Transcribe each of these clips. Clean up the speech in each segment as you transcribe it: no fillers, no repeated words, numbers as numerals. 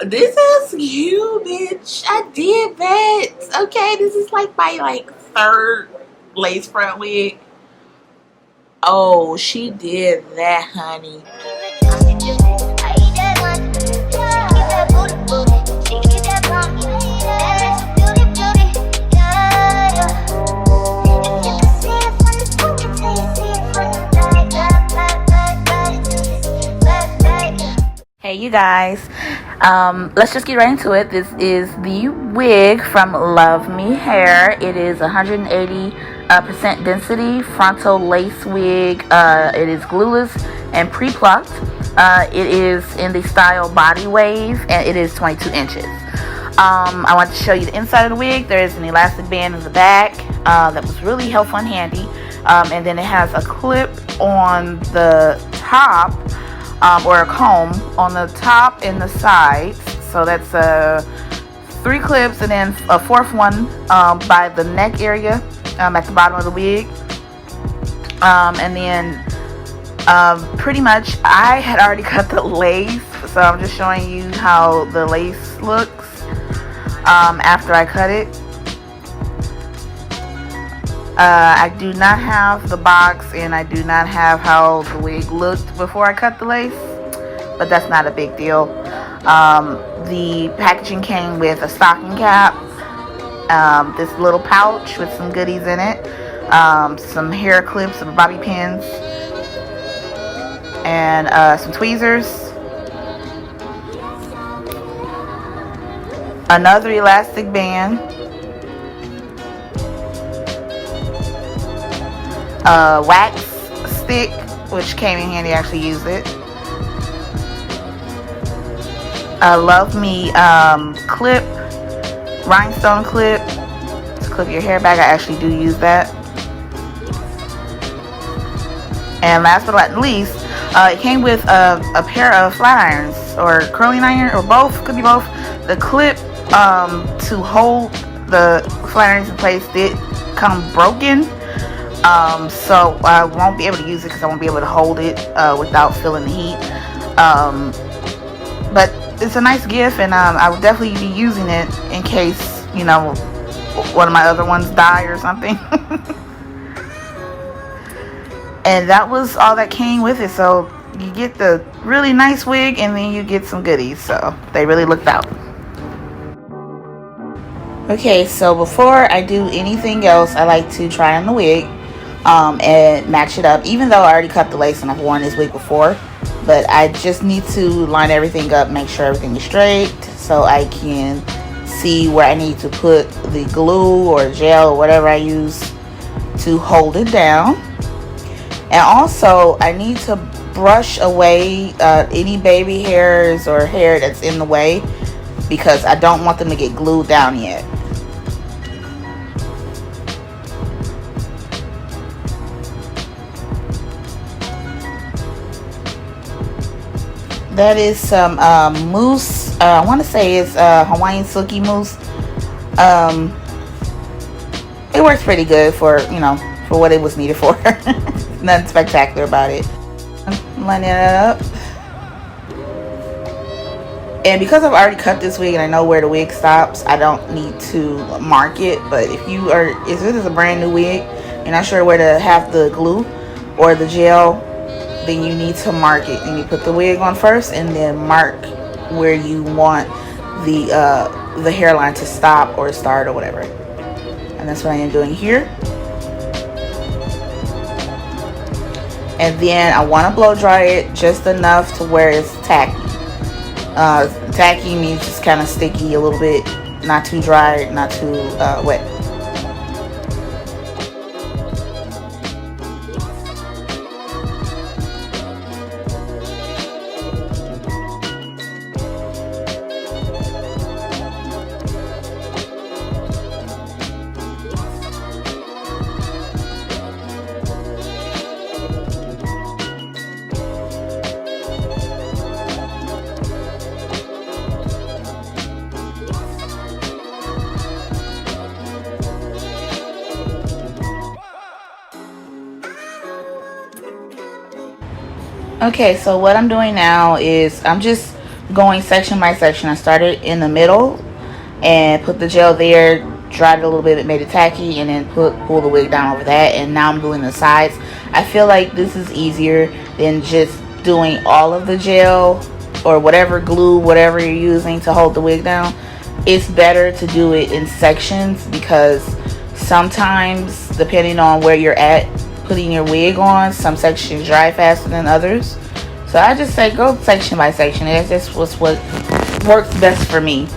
This is you, bitch. I did that. Okay, this is like my third lace front wig. Oh, she did that, honey. Hey you guys, let's just get right into it. This is the wig from Luvme Hair. It is 180% density frontal lace wig. It is glueless and pre-plucked. It is in the style body wave, and it is 22 inches. I want to show you the inside of the wig. There is an elastic band in the back that was really helpful and handy, and then it has a clip on the top, or a comb on the top and the sides. So that's 3 clips, and then a 4th one by the neck area at the bottom of the wig. And then pretty much I had already cut the lace, so I'm just showing you how the lace looks after I cut it. I do not have the box, and I do not have how the wig looked before I cut the lace, but that's not a big deal. The packaging came with a stocking cap, this little pouch with some goodies in it, some hair clips, some bobby pins, and some tweezers, another elastic band, wax stick, which came in handy. I actually used it. Luvme clip, rhinestone clip to clip your hair back. I actually do use that. And last but not least, it came with a pair of flat irons or curling iron, or both, could be both. The clip to hold the flat irons in place did come broken. So I won't be able to use it because I won't be able to hold it without feeling the heat. But it's a nice gift, and I will definitely be using it in case, you know, one of my other ones die or something. And that was all that came with it. So you get the really nice wig, and then you get some goodies. So they really looked out. Okay, so before I do anything else, I like to try on the wig and match it up, even though I already cut the lace and I've worn this wig before. But I just need to line everything up, make sure everything is straight, so I can see where I need to put the glue or gel or whatever I use to hold it down. And also I need to brush away any baby hairs or hair that's in the way, because I don't want them to get glued down yet. That is some mousse. I want to say it's Hawaiian silky mousse. It works pretty good for, you know, for what it was needed for. Nothing spectacular about it. Lining it up. And because I've already cut this wig and I know where the wig stops, I don't need to mark it. But if this is a brand new wig, you're not sure where to have the glue or the gel, then you need to mark it. And you put the wig on first, and then mark where you want the hairline to stop or start or whatever. And that's what I am doing here. And then I want to blow dry it just enough to where it's tacky. Tacky means just kind of sticky a little bit, not too dry, not too wet. Okay, so what I'm doing now is I'm just going section by section. I started in the middle and put the gel there, dried it a little bit, made it tacky, and then pull the wig down over that. And now I'm doing the sides. I feel like this is easier than just doing all of the gel or whatever glue, whatever you're using to hold the wig down. It's better to do it in sections, because sometimes, depending on where you're at putting your wig on, some sections dry faster than others. So I just say go section by section. That's just what works best for me.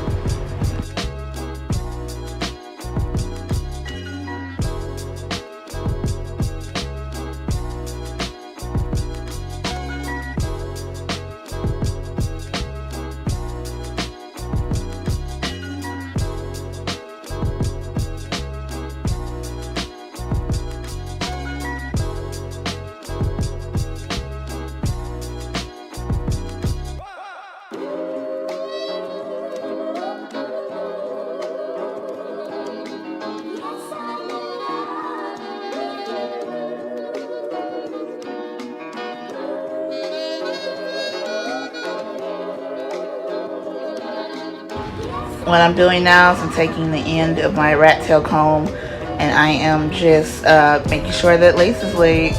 What I'm doing now is I'm taking the end of my rat tail comb and I am just making sure that lace is laid.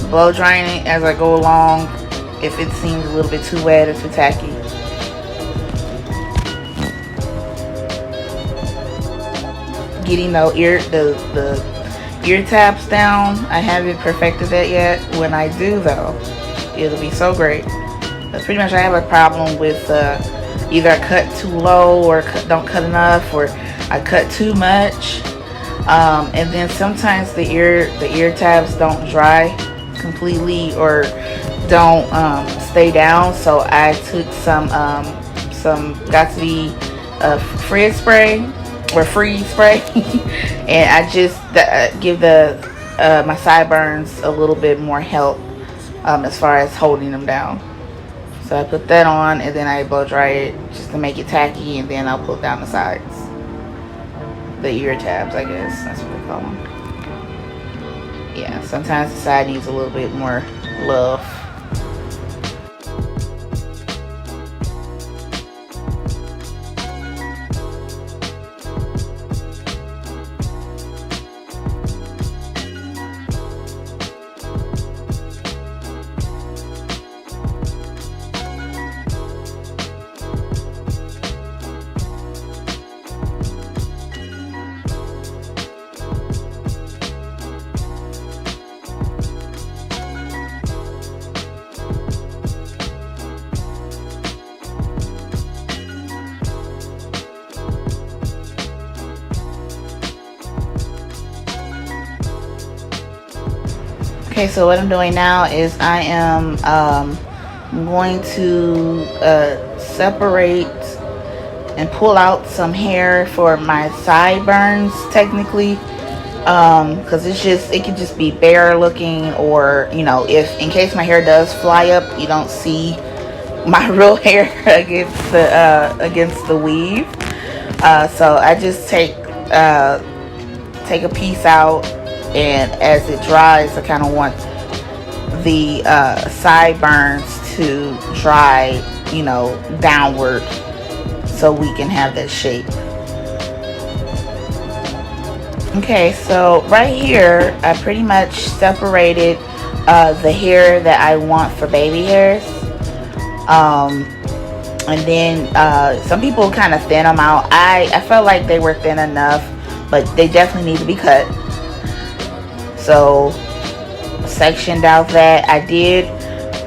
Blow drying it as I go along if it seems a little bit too wet or too tacky. Getting the ear tabs down. I haven't perfected that yet. When I do though, it'll be so great. But pretty much I have a problem with either I cut too low or don't cut enough, or I cut too much. And then sometimes the ear tabs don't dry completely or don't stay down. So I took some Got2b frizz spray or freeze spray and I just give my sideburns a little bit more help as far as holding them down. So I put that on and then I blow dry it just to make it tacky, and then I'll pull down the sides. The ear tabs, I guess that's what they call them. Yeah, sometimes the side needs a little bit more love. Okay, so what I'm doing now is I am going to separate and pull out some hair for my sideburns, technically, because it could just be bare looking, or if in case my hair does fly up, you don't see my real hair against the weave. So I just take a piece out, and as it dries, I kind of want the sideburns to dry, downward, so we can have that shape. Okay, so right here, I pretty much separated the hair that I want for baby hairs. And then some people kind of thin them out. I felt like they were thin enough, but they definitely need to be cut. So sectioned out that. I did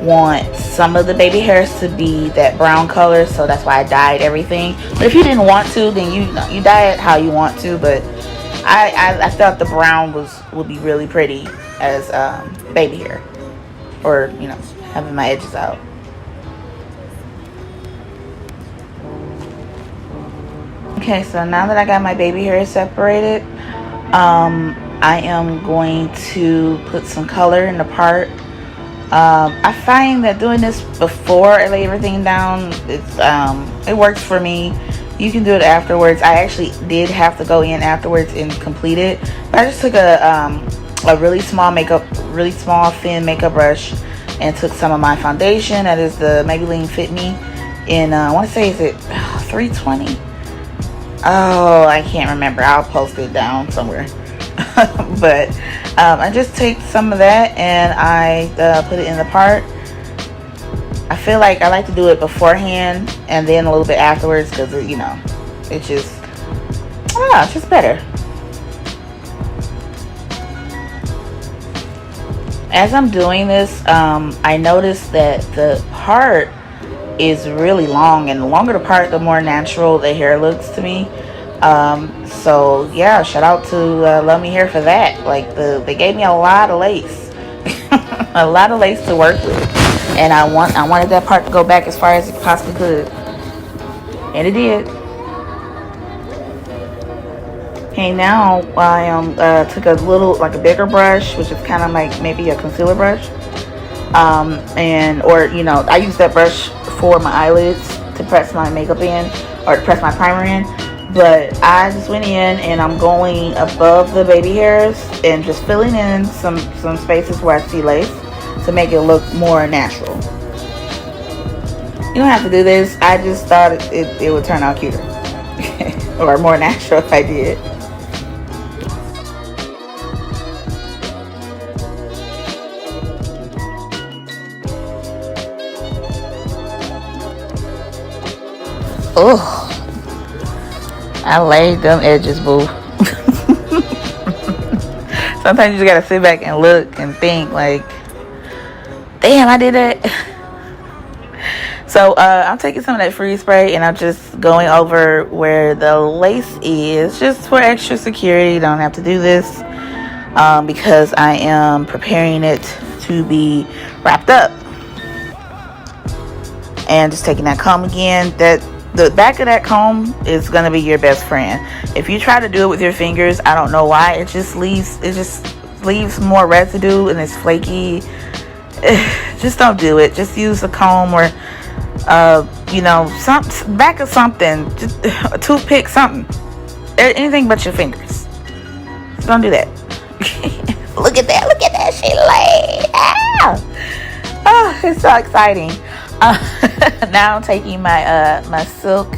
want some of the baby hairs to be that brown color, so that's why I dyed everything. But if you didn't want to, then you dye it how you want to. But I felt the brown would be really pretty as baby hair, or having my edges out. Okay, so now that I got my baby hair separated, I am going to put some color in the part. I find that doing this before I lay everything down, it works for me. You can do it afterwards. I actually did have to go in afterwards and complete it, but I just took a really small thin makeup brush, and took some of my foundation. That is the Maybelline Fit Me in, I want to say, is it 320? Oh, I can't remember. I'll post it down somewhere. But I just take some of that and I put it in the part. I feel like I like to do it beforehand and then a little bit afterwards because, you know, it's just, it's just better. As I'm doing this, I noticed that the part is really long, and the longer the part, the more natural the hair looks to me. So yeah, shout out to Love Me Hair for that. Like, they gave me a lot of lace, a lot of lace to work with, and I wanted that part to go back as far as it possibly could, and it did. Okay, now I took a little, like a bigger brush, which is kind of like maybe a concealer brush, or you know, I use that brush for my eyelids to press my makeup in, or to press my primer in. But I just went in and I'm going above the baby hairs and just filling in some spaces where I see lace to make it look more natural. You don't have to do this. I just thought it would turn out cuter or more natural if I did. Oh, I laid them edges, boo. Sometimes you just gotta sit back and look and think like, damn, I did that. So I'm taking some of that freeze spray and I'm just going over where the lace is, just for extra security. You don't have to do this because I am preparing it to be wrapped up. And just taking that comb again. The back of that comb is going to be your best friend. If you try to do it with your fingers, I don't know why, it just leaves more residue and it's flaky. Just don't do it. Just use a comb or you know, some back of something, just a toothpick, something, anything but your fingers. Just don't do that. Look at that, she laid. Oh, it's so exciting. Now I'm taking my my silk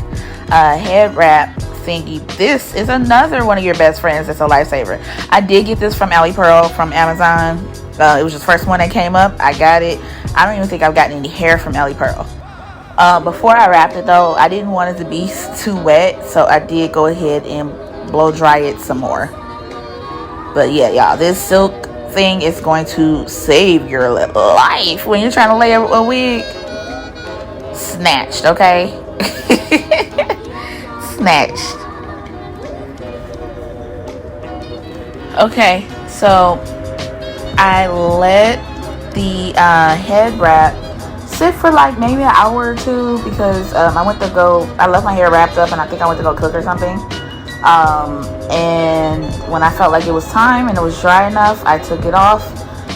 head wrap thingy. This is another one of your best friends. It's a lifesaver. I did get this from Ali Pearl from Amazon. It was just the first one that came up. I got it. I don't even think I've gotten any hair from Ali Pearl. Before I wrapped it though, I didn't want it to be too wet, so I did go ahead and blow dry it some more. But yeah, y'all, this silk thing is going to save your life when you're trying to lay a wig. Snatched, okay? Snatched. Okay, so I let the head wrap sit for like maybe an hour or two because I left my hair wrapped up and I think I went to go cook or something. And when I felt like it was time and it was dry enough, I took it off.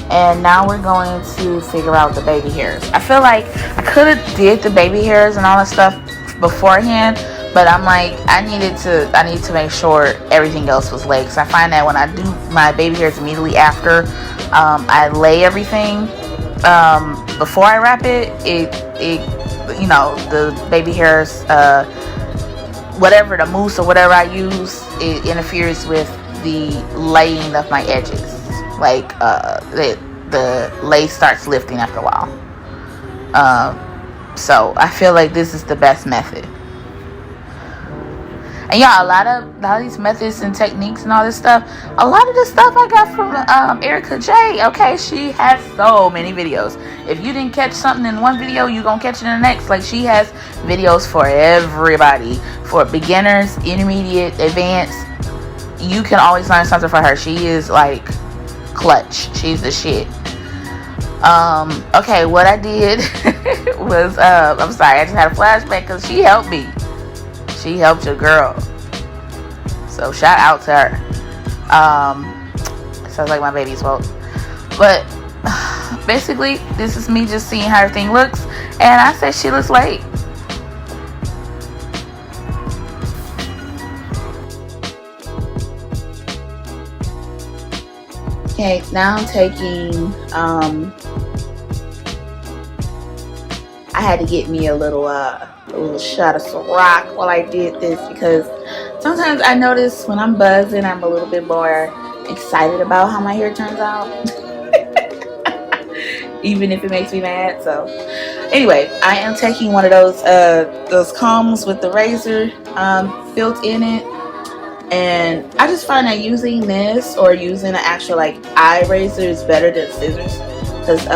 And now we're going to figure out the baby hairs. I feel like I could have did the baby hairs and all that stuff beforehand, but I'm like, I need to make sure everything else was laid. Because I find that when I do my baby hairs immediately after I lay everything, before I wrap it, you know, the baby hairs, whatever, the mousse or whatever I use, it interferes with the laying of my edges. Like the lace starts lifting after a while. So I feel like this is the best method. And yeah, a lot of these methods and techniques and all this stuff, a lot of this stuff I got from Erica J. Okay, she has so many videos. If you didn't catch something in one video, you're gonna catch it in the next. Like, she has videos for everybody, for beginners, intermediate, advanced. You can always learn something from her. She is like clutch. She's the shit. Okay, what I did was I'm sorry, I just had a flashback because she helped me. She helped your girl, so shout out to her. Sounds like my baby's fault, but basically this is me just seeing how everything looks, and I said she looks late. Okay, now I'm taking I had to get me a little shot of Ciroc while I did this, because sometimes I notice when I'm buzzing, I'm a little bit more excited about how my hair turns out, even if it makes me mad. So anyway, I am taking one of those combs with the razor built in it, and I just find that using this or using an actual like eye razor is better than scissors, because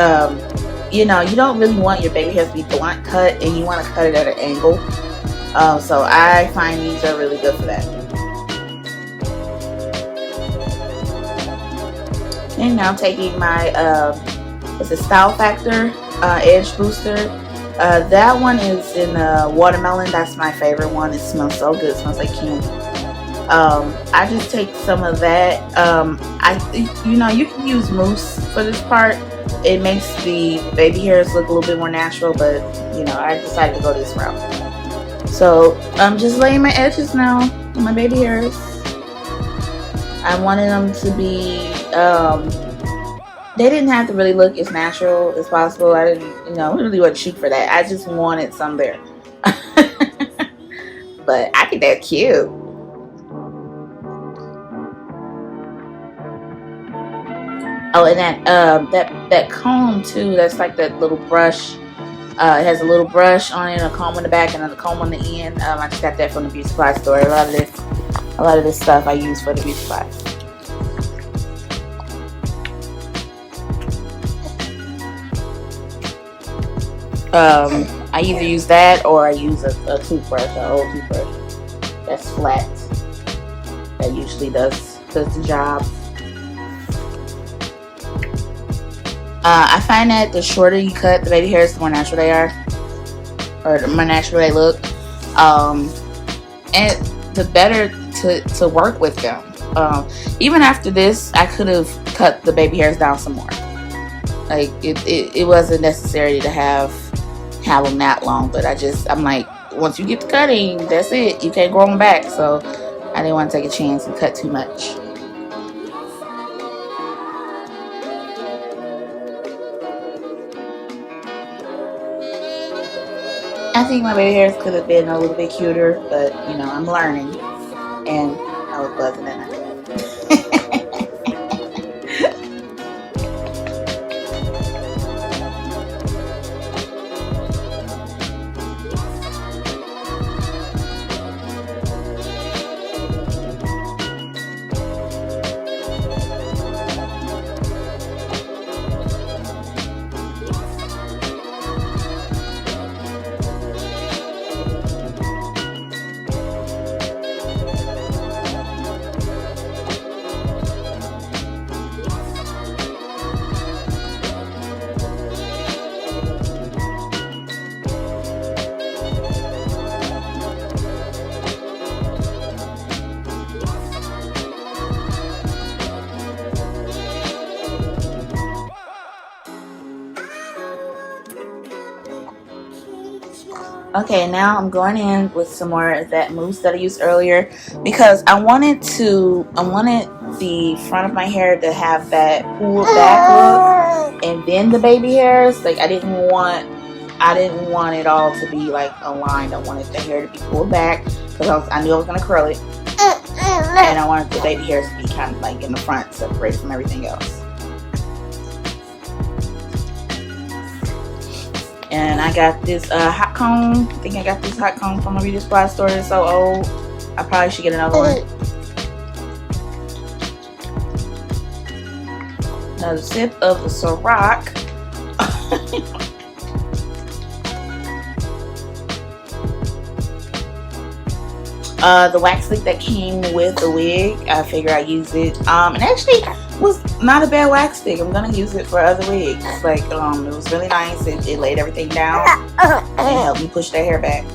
you know, you don't really want your baby hairs to be blunt cut, and you want to cut it at an angle. So I find these are really good for that. And now I'm taking my it's a Style Factor Edge Booster. That one is in watermelon. That's my favorite one. It smells so good. It smells like candy. I just take some of that. You know, you can use mousse for this part. It makes the baby hairs look a little bit more natural, but you know, I decided to go this route. So I'm just laying my edges now on my baby hairs. I wanted them to be, they didn't have to really look as natural as possible. I didn't, you know, really wasn't shoot for that. I just wanted some there. But I think they're cute. Oh, and that comb too, that's like that little brush. It has a little brush on it, a comb on the back, and then a comb on the end. I just got that from the beauty supply store. A lot of this stuff I use for the beauty supply. I either use that or I use a toothbrush, an old toothbrush that's flat. That usually does the job. I find that the shorter you cut the baby hairs, the more natural they are, or the more natural they look, and the better to work with them. Even after this, I could have cut the baby hairs down some more. Like it wasn't necessary to have them that long, but I'm like, once you get to cutting, that's it. You can't grow them back, so I didn't want to take a chance and cut too much. I think my baby hairs could have been a little bit cuter, but you know, I'm learning, and I was buzzing in it. Okay, now I'm going in with some more of that mousse that I used earlier, because I wanted the front of my hair to have that pulled back look, and then the baby hairs. Like I didn't want it all to be like aligned. I wanted the hair to be pulled back because I knew I was gonna curl it, and I wanted the baby hairs to be kind of like in the front, separated from everything else. And I got this hot comb. I think I got this hot comb from a beauty supply store. It's so old. I probably should get another one. Another sip of the Ciroc. The wax stick that came with the wig, I figure I use it. And actually was not a bad wax stick. I'm gonna use it for other wigs. Like it was really nice. It laid everything down and helped me push that hair back.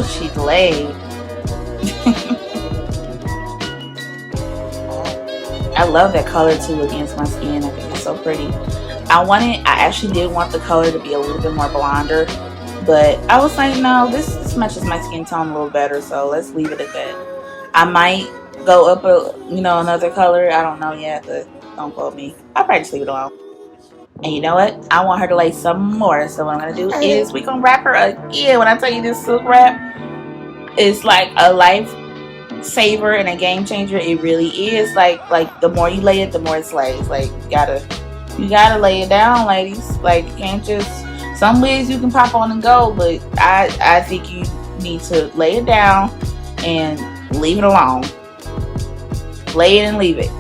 Oh, she laid. I love that color too against my skin. I think it's so pretty. I actually did want the color to be a little bit more blonder, but I was like, no, this matches my skin tone a little better, so let's leave it at that. I might go up another color. I don't know yet, but don't quote me. I'll probably just leave it alone. And you know what? I want her to lay some more, so what I'm gonna do is we're gonna wrap her again. When I tell you this silk wrap is like a lifesaver and a game changer, it really is. Like the more you lay it, the more it slays. Like you gotta lay it down, ladies. Like you can't just, some wigs you can pop on and go, but I think you need to lay it down and leave it alone. Lay it and leave it.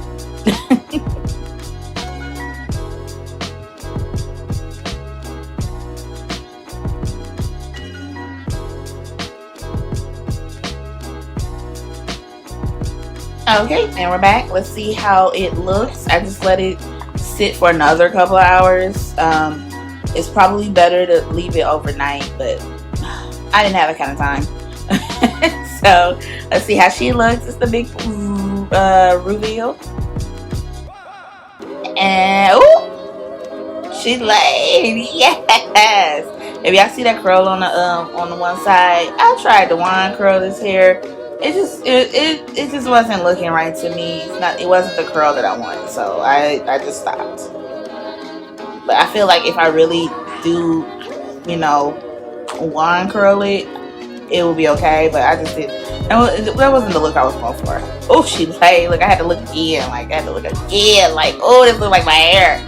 Okay, and we're back. Let's see how it looks. I just let it sit for another couple of hours. It's probably better to leave it overnight, but I didn't have that kind of time. So let's see how she looks. It's the big reveal. And ooh, she laid. Yes. If y'all see that curl on the one side, I tried to wand curl this hair. It just wasn't looking right to me. It wasn't the curl that I wanted, so I just stopped. But I feel like if I really do, wand curl it, it will be okay. But I just didn't. That wasn't the look I was going for. Oh, she laid. Look, I had to look again. Like I had to look again. Like, oh, this looks like my hair,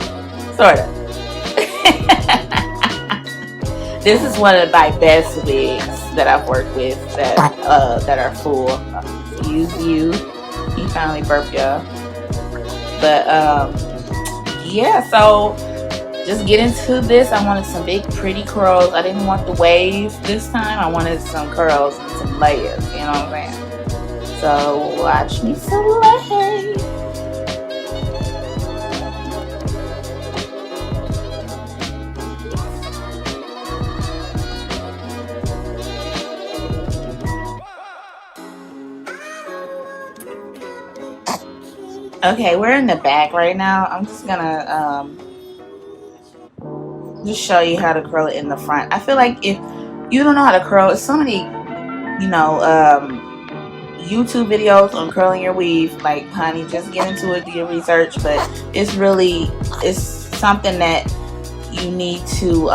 sorta. This is one of my best wigs that I've worked with that are full. Excuse you. He finally burped, y'all. But yeah, so just get into this. I wanted some big pretty curls. I didn't want the wave this time. I wanted some curls and some layers. You know what I'm saying? So watch me slay. Okay, we're in the back right now. I'm just gonna just show you how to curl it in the front. I feel like if you don't know how to curl, it's so many, YouTube videos on curling your weave. Like, honey, just get into it, do your research. But it's something that you need to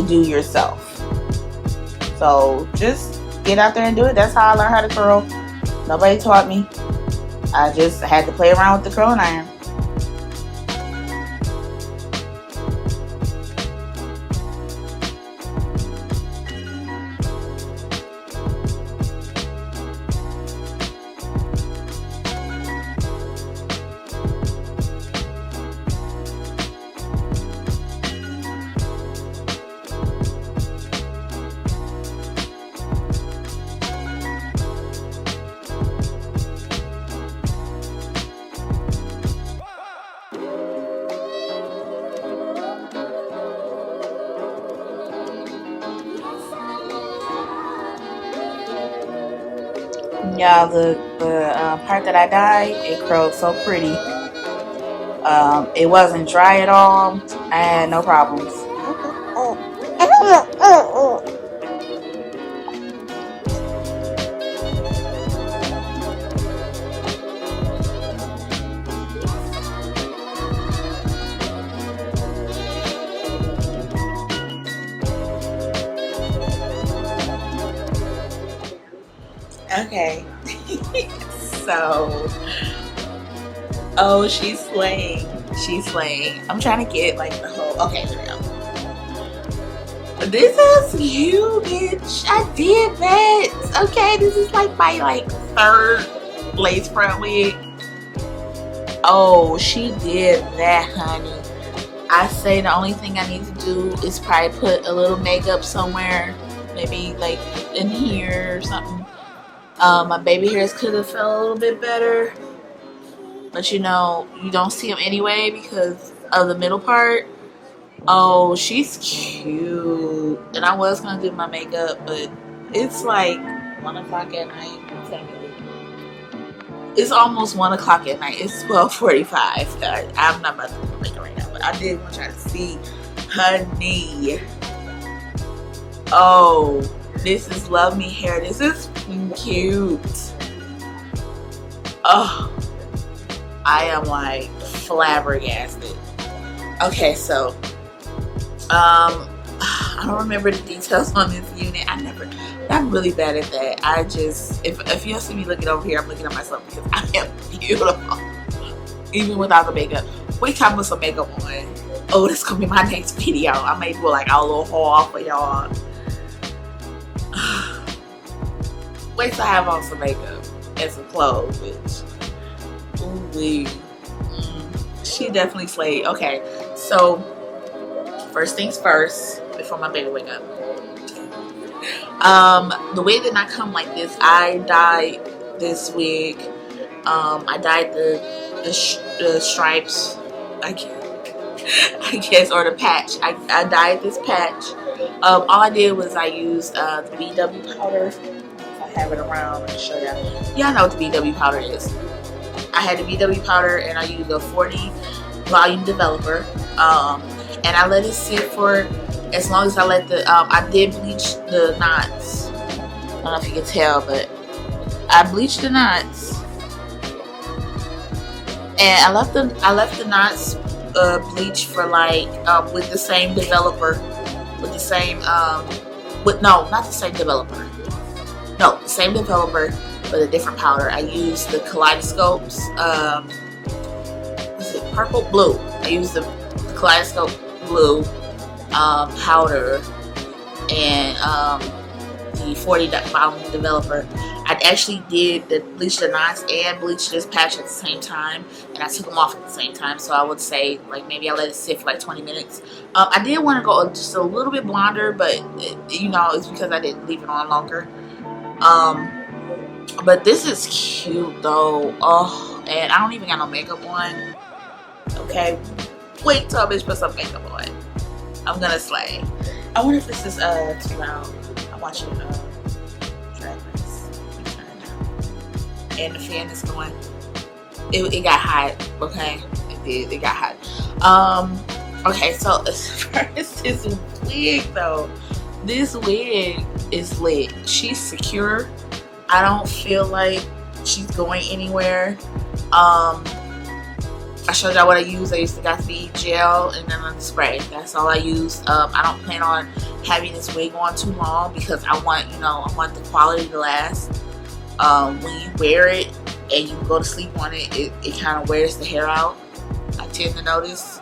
do yourself. So just get out there and do it. That's how I learned how to curl. Nobody taught me. I just had to play around with the curling iron. Y'all, the part that I dyed, it curled so pretty. It wasn't dry at all. I had no problems. Okay. So, oh, she's slaying. She's slaying. I'm trying to get like the whole. Okay, there we go. This is you, bitch. I did that. Okay, this is like my third lace front wig. Oh, she did that, honey. I say the only thing I need to do is probably put a little makeup somewhere, maybe like in here or something. My baby hairs could have felt a little bit better, but you don't see them anyway because of the middle part. Oh, she's cute. And I was gonna do my makeup, but It's like 1 o'clock at night. It's almost 1 o'clock at night. It's 12:45. I'm not about to do makeup right now, but I did want y'all to see, honey. Oh, this is Luvme hair. This is cute. Oh, I am like flabbergasted. Okay, so I don't remember the details on this unit. I'm really bad at that. I just, if you see me looking over here, I'm looking at myself because I am beautiful, even without the makeup. Wait till I put some makeup on. Oh, this is gonna be my next video. I may do like a little haul for y'all. Wait till I have on some makeup and some clothes, bitch. Ooh, she definitely slayed. Okay, so first things first, before my baby wake up. The wig did not come like this. I dyed this wig. I dyed the stripes, I guess, or the patch. I dyed this patch. All I did was I used the BW powder. If I have it around, I'll show y'all. Y'all know what the BW powder is. I had the BW powder and I used a 40 volume developer. And I let it sit for as long as I let the I did bleach the knots. I don't know if you can tell, but I bleached the knots, and I left the knots bleach for like with the same developer, with the same no, not the same developer, no, the same developer but a different powder. I used the Kaleidoscope's is it purple blue? I used the Kaleidoscope blue powder and the 40 volume developer. I actually did bleach the knots and bleach this patch at the same time, and I took them off at the same time. So I would say like maybe I let it sit for like 20 minutes. I did want to go just a little bit blonder, but you know, it's because I didn't leave it on longer. But this is cute though. Oh, and I don't even got no makeup on. Okay, wait till a bitch put some makeup on. I'm gonna slay. I wonder if this is too loud. I'm watching Drag Race. And the fan is going. It got hot. Okay, it did. It got hot. Okay, so as far as this wig though, this wig is lit. She's secure. I don't feel like she's going anywhere. I showed y'all what I used. I used the Gatsby gel and then the spray. That's all I used. I don't plan on having this wig on too long because I want, you know, I want the quality to last. When you wear it and you go to sleep on it, it kind of wears the hair out. I tend to notice.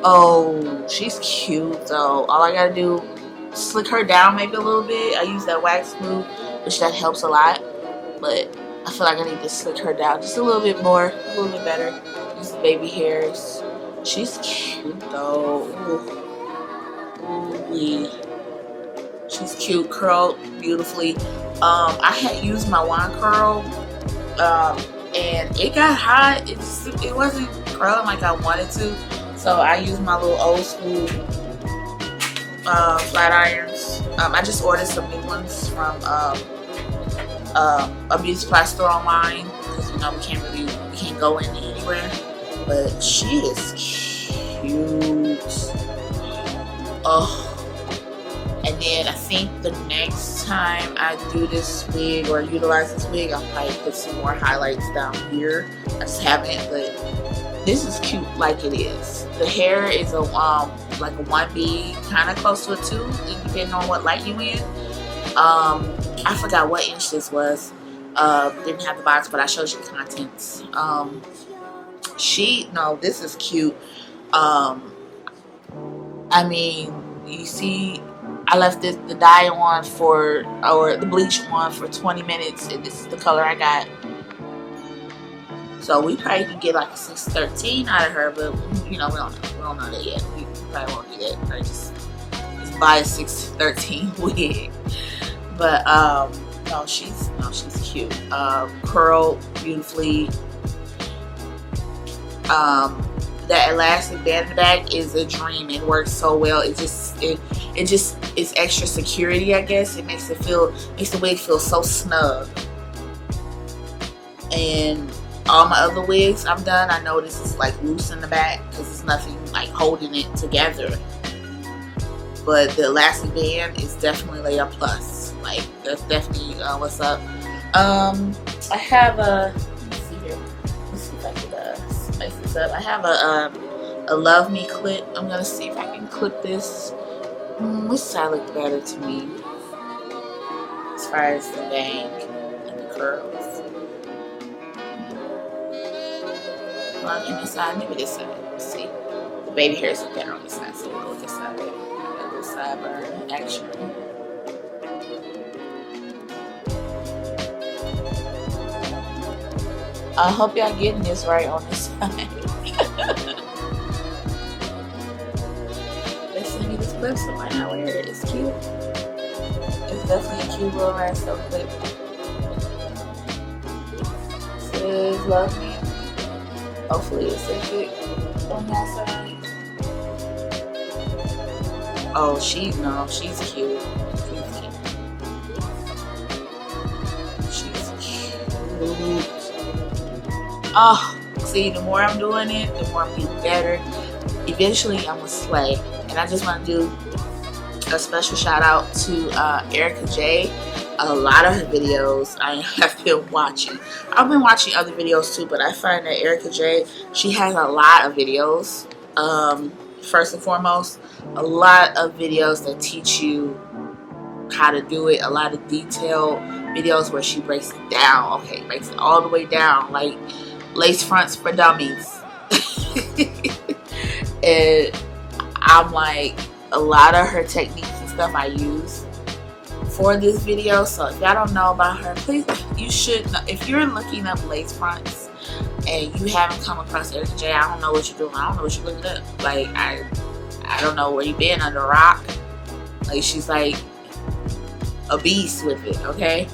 Oh, she's cute though. All I gotta do is slick her down maybe a little bit. I use that wax glue, which that helps a lot. But I feel like I need to slick her down just a little bit more, a little bit better. Use the baby hairs. She's cute though. Ooh. She's cute, curled beautifully. I had used my wand curl, and it got hot. It wasn't curling like I wanted to, so I used my little old school flat irons. I just ordered some new ones from a beauty supply store online because you know we can't go in anywhere. But she is cute. Oh, and then I think the next time I do this wig or utilize this wig, I'll probably put some more highlights down here. I just haven't, but this is cute like it is. The hair is a like a 1B, kind of close to a 2, depending on what light you in. I forgot what inch this was. Didn't have the box, but I showed you the contents. This is cute. I mean, you see, I left the dye on or the bleach on for 20 minutes, and this is the color I got. So we probably can get like a 613 out of her, but you know, we don't know that yet. We probably won't do that. Probably just buy a 613 wig. But no, she's cute. Curled beautifully. That elastic band in the back is a dream. It works so well. It just it's extra security, I guess. It makes the wig feel so snug. And all my other wigs I'm done, I know this is like loose in the back because there's nothing like holding it together. But the elastic band is definitely like a plus. Like, that's definitely what's up. I have a, let me see here. Let's see if I can spice this up. I have a Love Me clip. I'm gonna see if I can clip this. Which side looked better to me as far as the bang and the curls? On this side, maybe this side. Let's see. The baby hairs look better on this side, so we'll go with this side. This sideburn action. I hope y'all getting this right on this side. Let's send me this clip so why not wear it? It's cute. It's definitely a cute little rhinestone clip. It says Love Me. Hopefully it's a fit on that side. Oh, she's cute. She's cute. Oh, see, the more I'm doing it, the more I'm getting better. Eventually, I'm gonna slay. And I just want to do a special shout out to Erica J. A lot of her videos I have been watching. I've been watching other videos too, but I find that Erica J, she has a lot of videos. First and foremost, a lot of videos that teach you how to do it. A lot of detailed videos where she breaks it down. Okay, breaks it all the way down, like lace fronts for dummies. And I'm like, a lot of her techniques and stuff I use for this video. So if y'all don't know about her, please, you should know. If you're looking up lace fronts and you haven't come across Erica J, I don't know what you're doing. I don't know what you're looking up. Like, I don't know where you've been, under a rock. Like, she's like a beast with it, okay?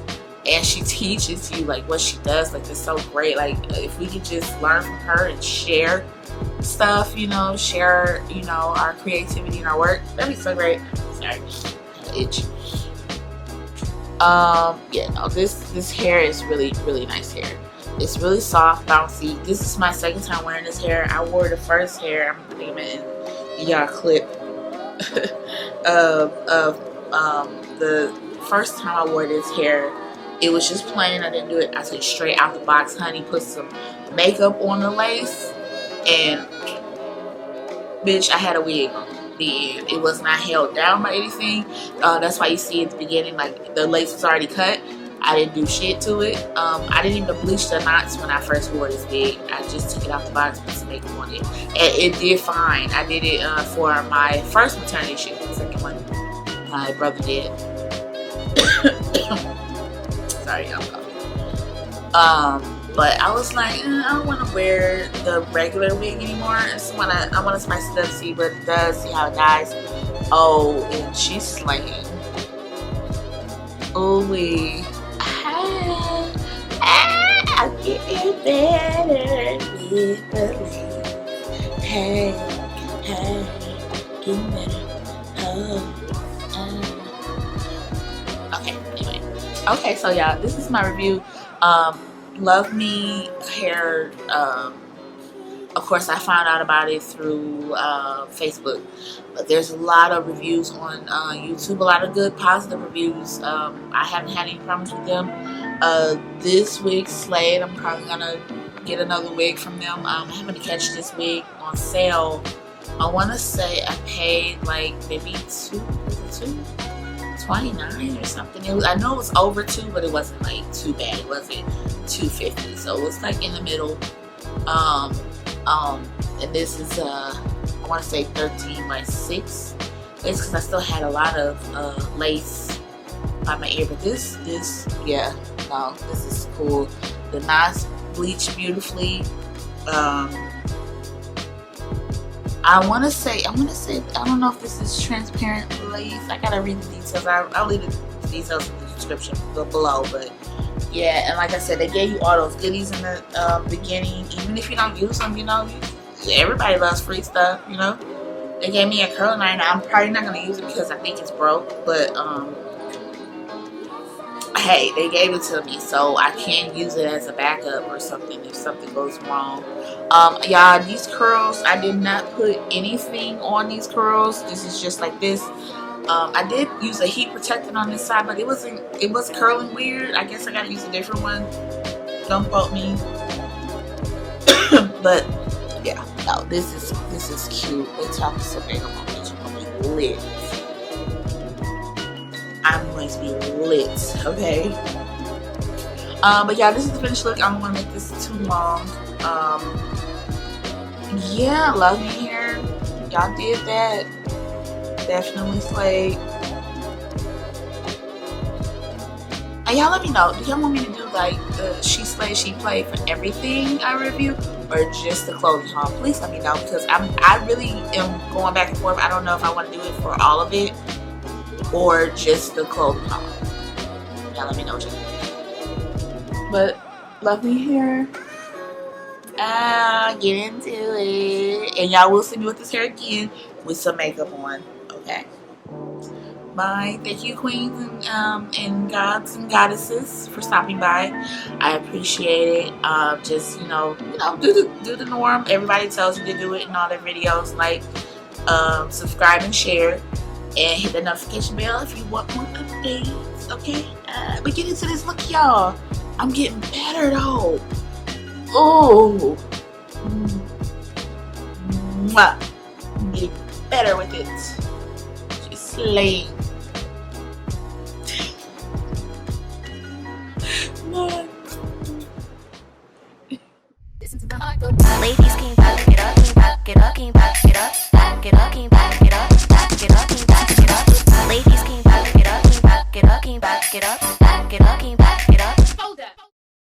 And she teaches you like what she does. Like, it's so great. Like, if we could just learn from her and share stuff, you know, share, you know, our creativity and our work, that'd be so great. Sorry, itch. Yeah, no, this hair is really nice hair. It's really soft, bouncy. This is my second time wearing this hair. I wore the first hair, I'm putting it in y'all clip of the first time I wore this hair. It was just plain. I didn't do it. I took it straight out the box, honey. Put some makeup on the lace, and bitch, I had a wig on. It was not held down by anything. That's why you see at the beginning, like, the lace was already cut. I didn't do shit to it. I didn't even bleach the knots when I first wore this wig. I just took it out the box, put some makeup on it, and it did fine. I did it for my first maternity shoot. The second one my brother did. Sorry, I'm coughing. But I was like, I don't want to wear the regular wig anymore. I want to spice it up, see what it does, see how it dies. Oh, and she's slaying. Oh, I'm getting better with the lead. Hey, getting better. Okay, anyway. Okay, so y'all, this is my review. Love Me hair. Of course, I found out about it through Facebook, but there's a lot of reviews on YouTube, a lot of good positive reviews. I haven't had any problems with them. This wig slayed. I'm probably gonna get another wig from them. I'm having to catch this wig on sale. I want to say I paid like maybe $2.29 or something. I know it was over $2, but it wasn't like too bad. It wasn't $2.50, so it was like in the middle. And this is I want to say 13 by 6. It's because I still had a lot of lace by my ear, but this yeah, no, this is cool. The knots bleach beautifully. I want to say, I don't know if this is transparent lace. I gotta read the details. I'll leave the details in the description below. But yeah, and like I said, they gave you all those goodies in the beginning. Even if you don't use them, you know, everybody loves free stuff, you know. They gave me a curling iron. I'm probably not gonna use it because I think it's broke, but hey, they gave it to me, so I can use it as a backup or something if something goes wrong. Y'all, these curls, I did not put anything on these curls. This is just like this. I did use a heat protectant on this side, but it was curling weird. I guess I gotta use a different one. Don't quote me. But yeah, no, this is cute. They talk so big about it. You're gonna be lit. I'm going to be lit, okay? But yeah, this is the finished look. I don't want to make this too long. Yeah, love me hair. Y'all did that. Definitely slayed. And y'all let me know, do y'all want me to do like the She Slayed, She Played for everything I review, or just the clothing haul? Please let me know, because I really am going back and forth. I don't know if I want to do it for all of it or just the clothing haul. Y'all let me know what you think. But love me hair. Get into it. And y'all will see me with this hair again with some makeup on. Okay. Bye. Thank you, queens and gods and goddesses, for stopping by. I appreciate it. Just do the norm. Everybody tells you to do it in all their videos. Like, subscribe and share, and hit the notification bell if you want more updates. Okay. But get into this look, y'all. I'm getting better though. Oh. Mwah. I'm getting better with it. Just slaying. Listen to the heart go.